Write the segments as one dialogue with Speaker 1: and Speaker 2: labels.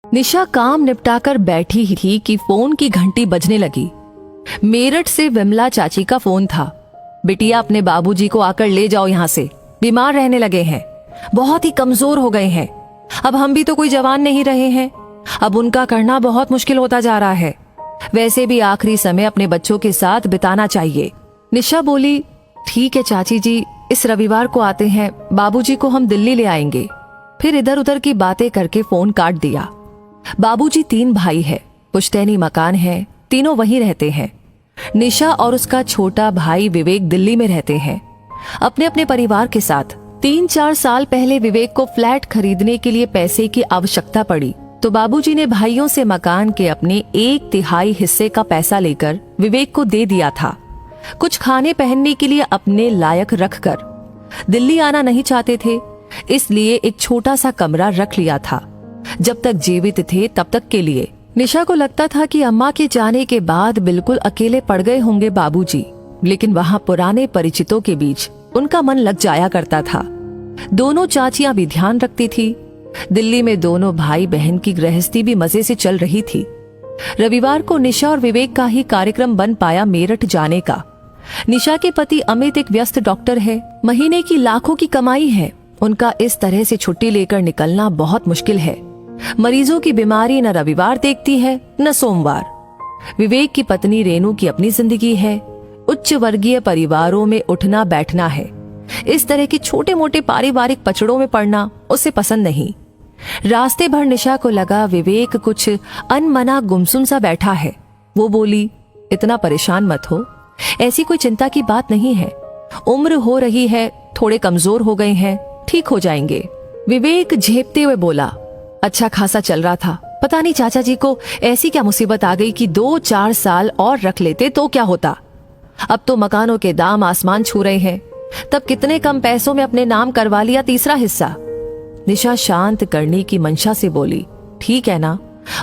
Speaker 1: निशा काम निपटाकर बैठी ही थी कि फोन की घंटी बजने लगी। मेरठ से विमला चाची का फोन था। बिटिया, अपने बाबूजी को आकर ले जाओ यहाँ से, बीमार रहने लगे हैं, बहुत ही कमजोर हो गए हैं। अब हम भी तो कोई जवान नहीं रहे हैं, अब उनका करना बहुत मुश्किल होता जा रहा है। वैसे भी आखिरी समय अपने बच्चों के साथ बिताना चाहिए। निशा बोली, ठीक है चाची जी, इस रविवार को आते हैं, बाबूजी को हम दिल्ली ले आएंगे। फिर इधर उधर की बातें करके फोन काट दिया। बाबूजी 3 भाई है, पुश्तैनी मकान है, तीनों वहीं रहते हैं। निशा और उसका छोटा भाई विवेक दिल्ली में रहते हैं अपने अपने परिवार के साथ। 3-4 साल पहले विवेक को फ्लैट खरीदने के लिए पैसे की आवश्यकता पड़ी तो बाबूजी ने भाइयों से मकान के अपने 1/3 हिस्से का पैसा लेकर विवेक को दे दिया था। कुछ खाने पहनने के लिए अपने लायक रखकर। दिल्ली आना नहीं चाहते थे, इसलिए एक छोटा सा कमरा रख लिया था, जब तक जीवित थे तब तक के लिए। निशा को लगता था कि अम्मा के जाने के बाद बिल्कुल अकेले पड़ गए होंगे बाबूजी, लेकिन वहाँ पुराने परिचितों के बीच उनका मन लग जाया करता था। दोनों चाचियां भी ध्यान रखती थी। दिल्ली में दोनों भाई बहन की गृहस्थी भी मजे से चल रही थी। रविवार को निशा और विवेक का ही कार्यक्रम बन पाया मेरठ जाने का। निशा के पति अमित एक व्यस्त डॉक्टर है, महीने की लाखों की कमाई है। उनका इस तरह से छुट्टी लेकर निकलना बहुत मुश्किल है। मरीजों की बीमारी न रविवार देखती है न सोमवार। विवेक की पत्नी रेनू की अपनी जिंदगी है, उच्च वर्गीय परिवारों में उठना बैठना है। इस तरह के छोटे मोटे पारिवारिक पचड़ों में पड़ना उसे पसंद नहीं। रास्ते भर निशा को लगा विवेक कुछ अनमना गुमसुम सा बैठा है। वो बोली, इतना परेशान मत हो, ऐसी कोई चिंता की बात नहीं है, उम्र हो रही है, थोड़े कमजोर हो गए हैं, ठीक हो जाएंगे। विवेक झेपते हुए बोला, अच्छा खासा चल रहा था, पता नहीं चाचा जी को ऐसी क्या मुसीबत आ गई कि 2-4 साल और रख लेते तो क्या होता। अब तो मकानों के दाम आसमान छू रहे हैं, तब कितने कम पैसों में अपने नाम करवा लिया 3रा हिस्सा। निशा शांत करने की मंशा से बोली, ठीक है ना,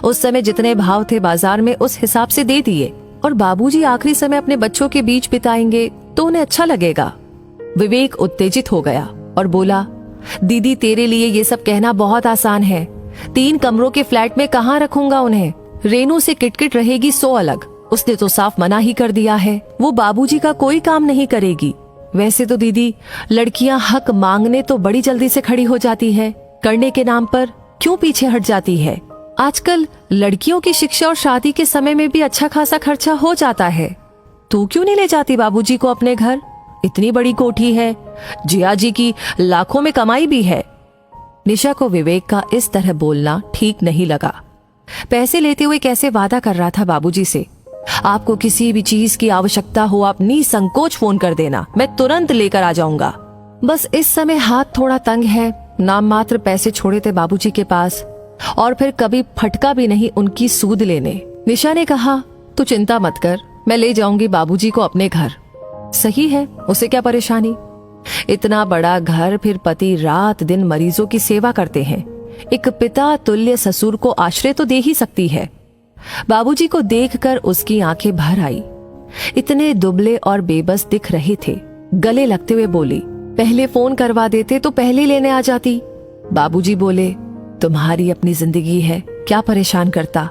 Speaker 1: उस समय जितने भाव थे बाजार में उस हिसाब से दे दिए, और बाबूजी आखिरी समय अपने बच्चों के बीच बिताएंगे तो उन्हें अच्छा लगेगा। विवेक उत्तेजित हो गया और बोला, दीदी तेरे लिए ये सब कहना बहुत आसान है, 3 कमरों के फ्लैट में कहाँ रखूंगा उन्हें। रेनू से किटकिट रहेगी सो अलग, उसने तो साफ मना ही कर दिया है, वो बाबूजी का कोई काम नहीं करेगी। वैसे तो दीदी, लड़कियां हक मांगने तो बड़ी जल्दी से खड़ी हो जाती है, करने के नाम पर क्यों पीछे हट जाती है। आजकल लड़कियों की शिक्षा और शादी के समय में भी अच्छा खासा खर्चा हो जाता है। तू क्यों नहीं ले जाती बाबूजी को अपने घर, इतनी बड़ी कोठी है, जिया जी की लाखों में कमाई भी है। निशा को विवेक का इस तरह बोलना ठीक नहीं लगा। पैसे लेते हुए कैसे वादा कर रहा था बाबूजी से, आपको किसी भी चीज की आवश्यकता हो आप निसंकोच फोन कर देना, मैं तुरंत लेकर आ जाऊंगा। बस इस समय हाथ थोड़ा तंग है, नाम मात्र पैसे छोड़े थे बाबूजी के पास, और फिर कभी फटका भी नहीं उनकी सूद लेने। निशा ने कहा, तू चिंता मत कर, मैं ले जाऊंगी बाबूजी को अपने घर। सही है, उसे क्या परेशानी, इतना बड़ा घर, फिर पति रात दिन मरीजों की सेवा करते हैं, एक पिता तुल्य ससुर को आश्रय तो दे ही सकती है। बाबूजी को देखकर उसकी आंखें भर आई। इतने दुबले और बेबस दिख रहे थे। गले लगते हुए बोली, पहले फोन करवा देते तो पहले लेने आ जाती। बाबूजी बोले, तुम्हारी अपनी जिंदगी है, क्या परेशान करता,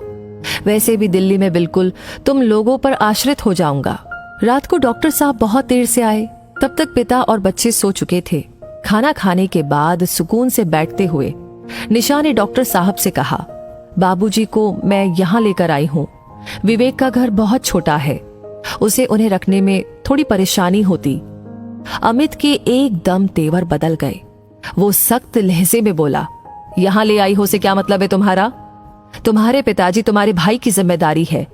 Speaker 1: वैसे भी दिल्ली में बिल्कुल तुम लोगों पर आश्रित हो जाऊंगा। रात को डॉक्टर साहब बहुत देर से आए, तब तक पिता और बच्चे सो चुके थे। खाना खाने के बाद सुकून से बैठते हुए निशा ने डॉक्टर साहब से कहा, बाबूजी को मैं यहाँ लेकर आई हूँ, विवेक का घर बहुत छोटा है, उसे उन्हें रखने में थोड़ी परेशानी होती। अमित के एकदम तेवर बदल गए। वो सख्त लहजे में बोला, यहाँ ले आई हो से क्या मतलब है तुम्हारा, तुम्हारे पिताजी तुम्हारे भाई की जिम्मेदारी है।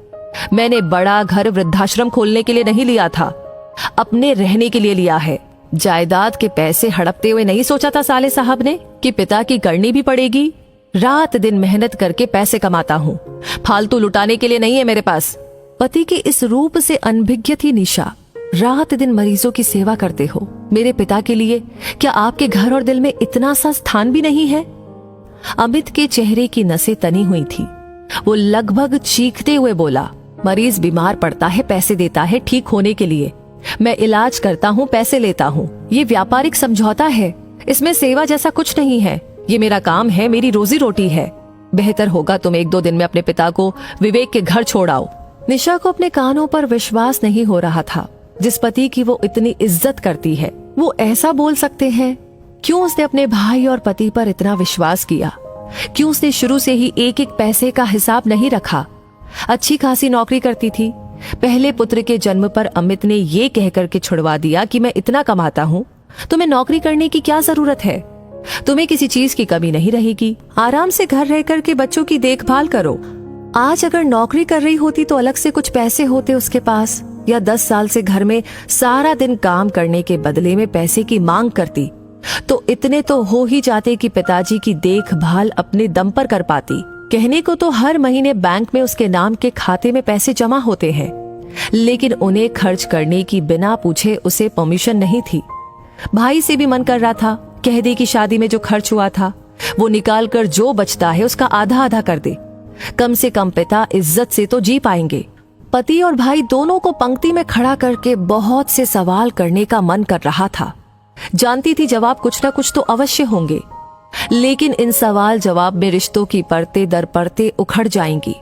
Speaker 1: मैंने बड़ा घर वृद्धाश्रम खोलने के लिए नहीं लिया था, अपने रहने के लिए लिया है। जायदाद के पैसे हड़पते हुए नहीं सोचा था साले साहब ने कि पिता की करनी भी पड़ेगी। रात दिन मेहनत करके पैसे कमाता हूँ, फालतू लुटाने के लिए नहीं है मेरे पास। पति के इस रूप से अनभिज्ञ थी निशा। रात दिन मरीजों की सेवा करते हो, मेरे पिता के लिए क्या आपके घर और दिल में इतना सा स्थान भी नहीं है। अमित के चेहरे की नसें तनी हुई थी। वो लगभग चीखते हुए बोला, मरीज बीमार पड़ता है, पैसे देता है ठीक होने के लिए, मैं इलाज करता हूँ, पैसे लेता हूँ। ये व्यापारिक समझौता है, इसमें सेवा जैसा कुछ नहीं है। ये मेरा काम है, मेरी रोजी रोटी है। बेहतर होगा तुम 1-2 दिन में अपने पिता को विवेक के घर छोड़ आओ। निशा को अपने कानों पर विश्वास नहीं हो रहा था। जिस पति की वो इतनी इज्जत करती है वो ऐसा बोल सकते हैं। क्यों उसने अपने भाई और पति पर इतना विश्वास किया? क्यों उसने शुरू से ही एक एक पैसे का हिसाब नहीं रखा? अच्छी खासी नौकरी करती थी। पहले पुत्र के जन्म पर अमित ने ये कहकर के छुड़वा दिया कि मैं इतना कमाता हूँ, तुम्हें नौकरी करने की क्या जरूरत है? तुम्हें किसी चीज की कमी नहीं रहेगी, आराम से घर रह कर के बच्चों की देखभाल करो। आज अगर नौकरी कर रही होती तो अलग से कुछ पैसे होते उसके पास, या 10 साल से घर में सारा दिन काम करने के बदले में पैसे की मांग करती तो इतने तो हो ही जाते कि पिताजी की देखभाल अपने दम पर कर पाती। कहने को तो हर महीने बैंक में उसके नाम के खाते में पैसे जमा होते हैं, लेकिन उन्हें खर्च करने की बिना पूछे उसे परमिशन नहीं थी। भाई से भी मन कर रहा था कह दे कि शादी में जो खर्च हुआ था वो निकाल कर जो बचता है उसका आधा आधा कर दे, कम से कम पिता इज्जत से तो जी पाएंगे। पति और भाई दोनों को पंक्ति में खड़ा करके बहुत से सवाल करने का मन कर रहा था। जानती थी जवाब कुछ ना कुछ तो अवश्य होंगे, लेकिन इन सवाल जवाब में रिश्तों की परतें दर परतें उखड़ जाएंगी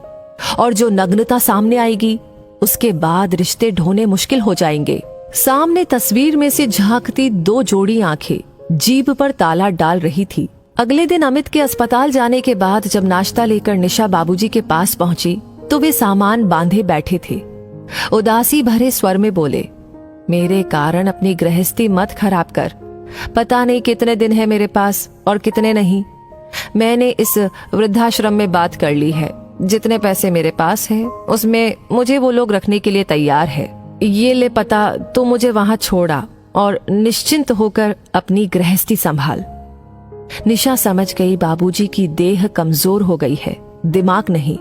Speaker 1: और जो नग्नता सामने आएगी उसके बाद रिश्ते ढोने मुश्किल हो जाएंगे। सामने तस्वीर में से झांकती 2 जोड़ी आंखें जीभ पर ताला डाल रही थी। अगले दिन अमित के अस्पताल जाने के बाद जब नाश्ता लेकर निशा बाबूजी के पास पहुंची तो वे सामान बांधे बैठे थे। उदासी भरे स्वर में बोले, मेरे कारण अपनी गृहस्थी मत खराब कर। पता नहीं कितने दिन है मेरे पास और कितने नहीं। मैंने इस वृद्धाश्रम में बात कर ली है, जितने पैसे मेरे पास है उसमें मुझे वो लोग रखने के लिए तैयार है। ये ले पता, तो मुझे वहां छोड़ा और निश्चिंत होकर अपनी गृहस्थी संभाल। निशा समझ गई बाबूजी की देह कमजोर हो गई है, दिमाग नहीं।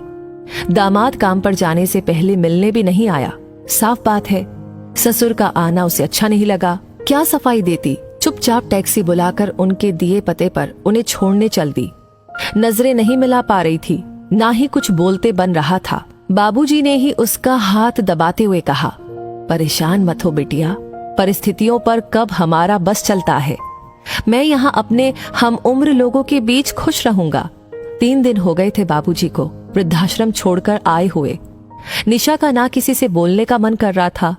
Speaker 1: दामाद काम पर जाने से पहले मिलने भी नहीं आया। साफ बात है ससुर का आना उसे अच्छा नहीं लगा। क्या सफाई देती, चुपचाप टैक्सी बुलाकर उनके दिए पते पर उन्हें छोड़ने चल दी। नजरें नहीं मिला पा रही थी, ना ही कुछ बोलते बन रहा था। बाबूजी ने ही उसका हाथ दबाते हुए कहा, परेशान मत हो बिटिया, परिस्थितियों पर कब हमारा बस चलता है। मैं यहाँ अपने हम उम्र लोगों के बीच खुश रहूंगा। 3 दिन हो गए थे बाबूजी को वृद्धाश्रम छोड़कर आए हुए। निशा का ना किसी से बोलने का मन कर रहा था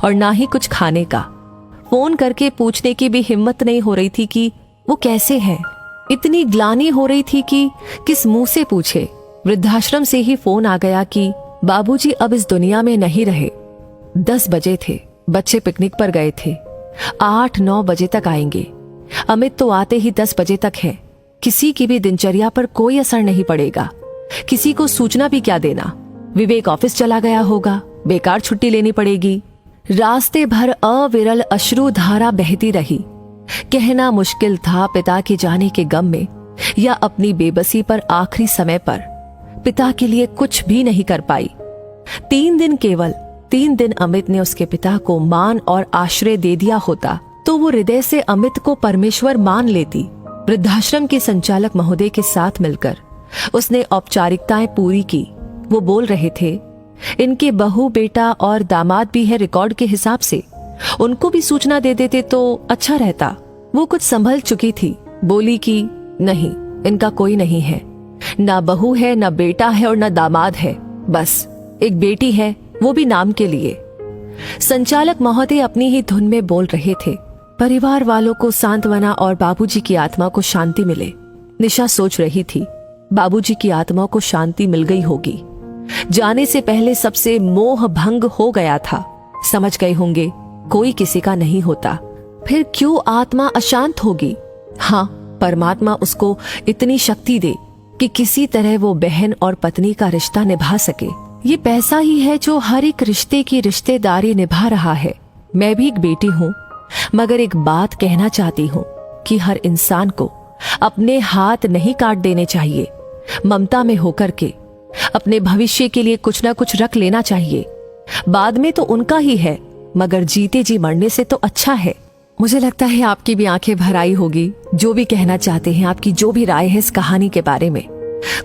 Speaker 1: और ना ही कुछ खाने का। फोन करके पूछने की भी हिम्मत नहीं हो रही थी कि वो कैसे हैं। इतनी ग्लानि हो रही थी कि किस मुंह से पूछे। वृद्धाश्रम से ही फोन आ गया कि बाबूजी अब इस दुनिया में नहीं रहे। 10 बजे थे, बच्चे पिकनिक पर गए थे। 8-9 बजे तक आएंगे। अमित तो आते ही 10 बजे तक है। किसी की भी दिनचर्या पर कोई असर नहीं पड़ेगा। किसी को सूचना भी क्या देना। विवेक ऑफिस चला गया होगा, बेकार छुट्टी लेनी पड़ेगी। रास्ते भर अविरल अश्रु धारा बहती रही। कहना मुश्किल था पिता के जाने के गम में या अपनी बेबसी पर आखिरी समय पर पिता के लिए कुछ भी नहीं कर पाई। 3 दिन, केवल 3 दिन अमित ने उसके पिता को मान और आश्रय दे दिया होता तो वो हृदय से अमित को परमेश्वर मान लेती। वृद्धाश्रम के संचालक महोदय के साथ मिलकर उसने औपचारिकताएं पूरी की। वो बोल रहे थे, इनके बहू बेटा और दामाद भी है रिकॉर्ड के हिसाब से, उनको भी सूचना दे देते तो अच्छा रहता। वो कुछ संभल चुकी थी, बोली कि नहीं, इनका कोई नहीं है, ना बहू है, ना बेटा है और ना दामाद है, बस एक बेटी है, वो भी नाम के लिए। संचालक महोदय अपनी ही धुन में बोल रहे थे। परिवार वालों को सांत्वना और बाबूजी की आत्मा को शांति मिले। निशा सोच रही थी बाबूजी की आत्मा को शांति मिल गई होगी। जाने से पहले सबसे मोह भंग हो गया था। समझ गए होंगे कोई किसी का नहीं होता, फिर क्यों आत्मा अशांत होगी। हाँ, परमात्मा उसको इतनी शक्ति दे कि किसी तरह वो बहन और पत्नी का रिश्ता निभा सके। ये पैसा ही है जो हर एक रिश्ते की रिश्तेदारी निभा रहा है। मैं भी एक बेटी हूँ, मगर एक बात कहना चाहती हूँ कि हर इंसान को अपने हाथ नहीं काट देने चाहिए। ममता में होकर के अपने भविष्य के लिए कुछ ना कुछ रख लेना चाहिए। बाद में तो उनका ही है, मगर जीते जी मरने से तो अच्छा है। मुझे लगता है आपकी भी आंखें भर आई होगी। जो भी कहना चाहते हैं, आपकी जो भी राय है इस कहानी के बारे में,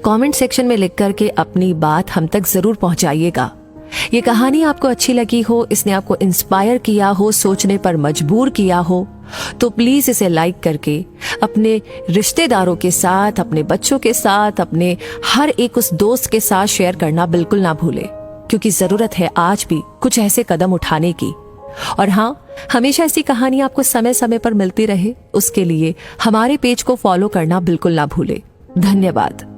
Speaker 1: कमेंट सेक्शन में लिख करके अपनी बात हम तक जरूर पहुंचाइएगा। ये कहानी आपको अच्छी लगी हो, इसने आपको इंस्पायर किया हो, सोचने पर मजबूर किया हो, तो प्लीज इसे लाइक करके अपने रिश्तेदारों के साथ, अपने बच्चों के साथ, अपने हर एक उस दोस्त के साथ शेयर करना बिल्कुल ना भूले, क्योंकि जरूरत है आज भी कुछ ऐसे कदम उठाने की। और हाँ, हमेशा ऐसी कहानी आपको समय समय पर मिलती रहे, उसके लिए हमारे पेज को फॉलो करना बिल्कुल ना भूले। धन्यवाद।